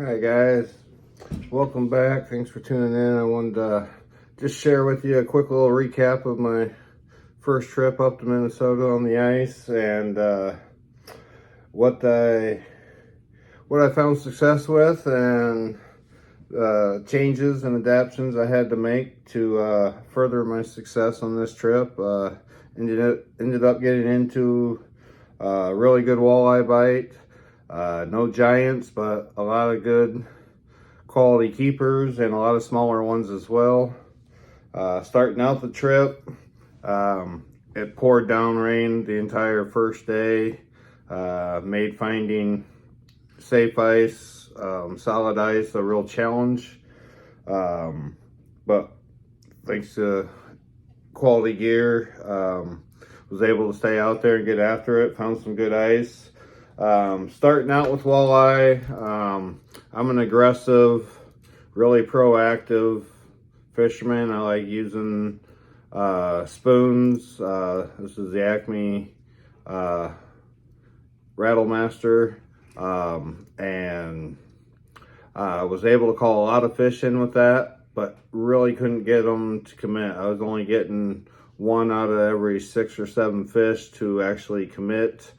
Alright guys, welcome back. Thanks for tuning in. I wanted to just share with you a quick little recap of my first trip up to Minnesota on the ice and what I found success with and changes and adaptations I had to make to further my success on this trip. Ended up getting into a really good walleye bite. No giants, but a lot of good quality keepers and a lot of smaller ones as well. Starting out the trip, it poured down rain the entire first day. Made finding safe ice, solid ice a real challenge. But thanks to quality gear, was able to stay out there and get after it. Found some good ice. Starting out with walleye, I'm an aggressive, really proactive fisherman. I like using spoons. This is the Acme Rattlemaster, and I was able to call a lot of fish in with that, but really couldn't get them to commit. I was only getting 1 out of every 6 or 7 fish to actually commit.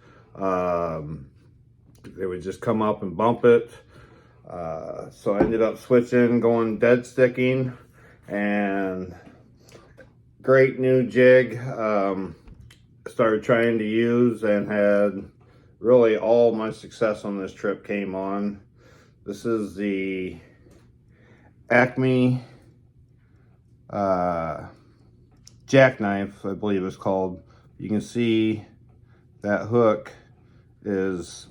They would just come up and bump it. So I ended up switching, going dead sticking, and great new jig. Started trying to use and had really all my success on this trip came on. This is the Acme jackknife, I believe it's called. You can see that hook is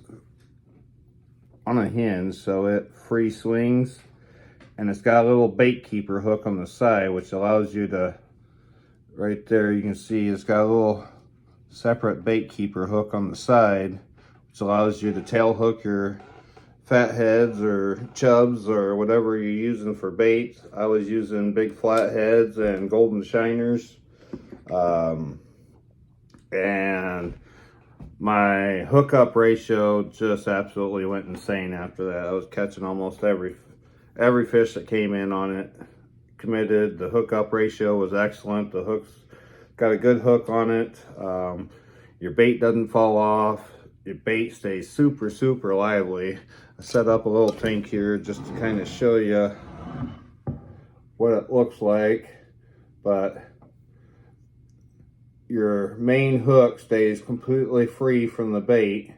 on a hinge, so it free swings, and it's got a little bait keeper hook on the side, which allows you to, right there you can see it's got a little separate bait keeper hook on the side, which allows you to tail hook your fatheads or chubs or whatever you're using for bait. I was using big flatheads and golden shiners, and my hookup ratio just absolutely went insane after that. I was catching almost every fish that came in on it committed. The hookup ratio was excellent. The hook's got a good hook on it. Your bait doesn't fall off. Your bait stays super lively. I set up a little tank here just to kind of show you what it looks like, but your main hook stays completely free from the bait,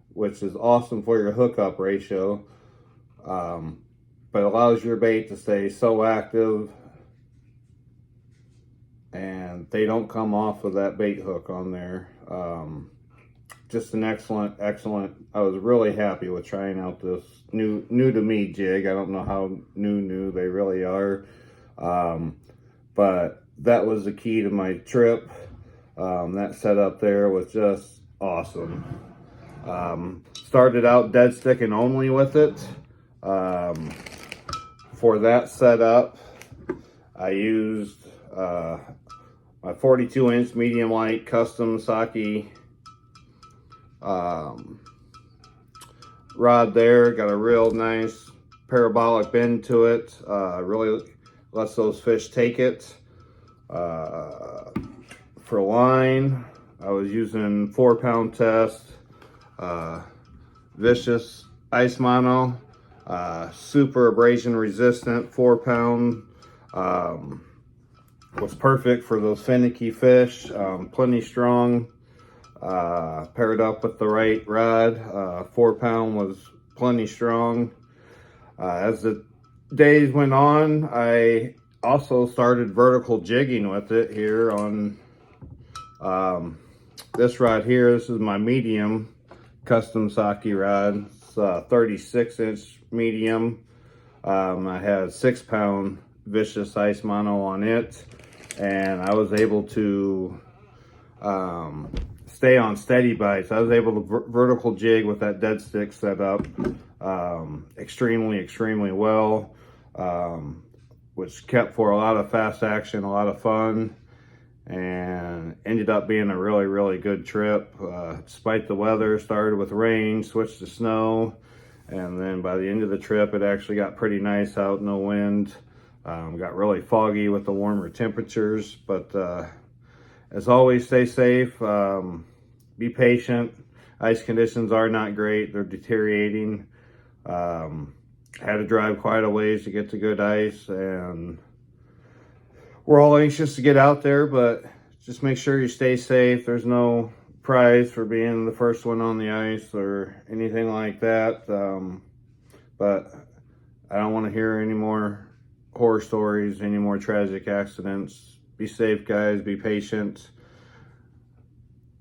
which is awesome for your hookup ratio, but allows your bait to stay so active and they don't come off of that bait hook on there. Just an excellent, I was really happy with trying out this new to me jig. I don't know how new they really are, but that was the key to my trip. That setup there was just awesome. Started out dead sticking only with it. For that setup, I used my 42-inch medium light custom Saki rod there. Got a real nice parabolic bend to it. Really lets those fish take it. For line, I was using 4-pound test, Vicious Ice Mono, super abrasion resistant, 4-pound, was perfect for those finicky fish, plenty strong, paired up with the right rod. 4-pound was plenty strong. As the days went on, I also started vertical jigging with it here on this rod here. This is my medium custom Saki rod. It's 36-inch medium. I had 6-pound Vicious Ice Mono on it, and I was able to stay on steady bites. I was able to vertical jig with that dead stick setup extremely well, which kept for a lot of fast action, a lot of fun, and ended up being a really good trip. Despite the weather, started with rain, switched to snow, And then by the end of the trip, it actually got pretty nice out, no wind. Got really foggy with the warmer temperatures, but as always, stay safe, be patient. Ice conditions are not great, they're deteriorating. Had to drive quite a ways to get to good ice, and we're all anxious to get out there, but just make sure you stay safe. There's no prize for being the first one on the ice or anything like that. But I don't want to hear any more horror stories, any more tragic accidents. Be safe, guys. Be patient.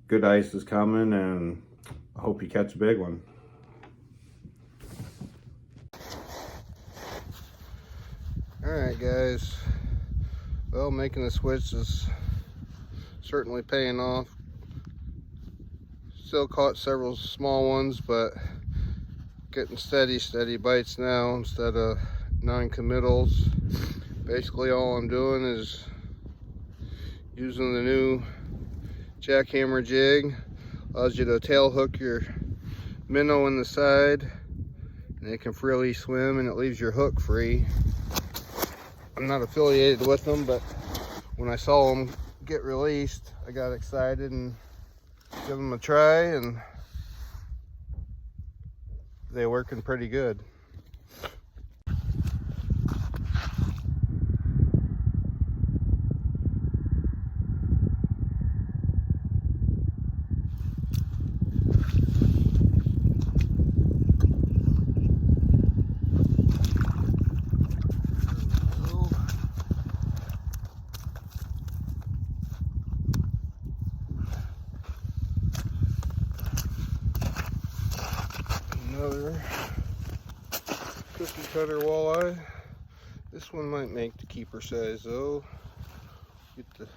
Good ice is coming, and I hope you catch a big one. All right, guys. Well, making the switch is certainly paying off. Still caught several small ones, but getting steady bites now instead of non-committals. Basically all I'm doing is using the new jackhammer jig. Allows you to tail hook your minnow in the side, and it can freely swim, and it leaves your hook free. I'm not affiliated with them, but when I saw them get released, I got excited and give them a try, and they're working pretty good. Another cookie cutter walleye. This one might make the keeper size though. Get the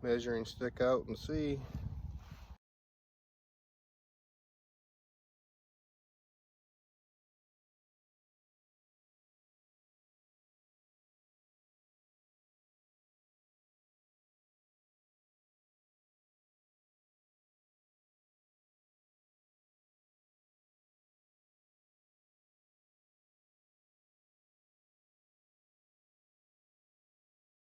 measuring stick out and see.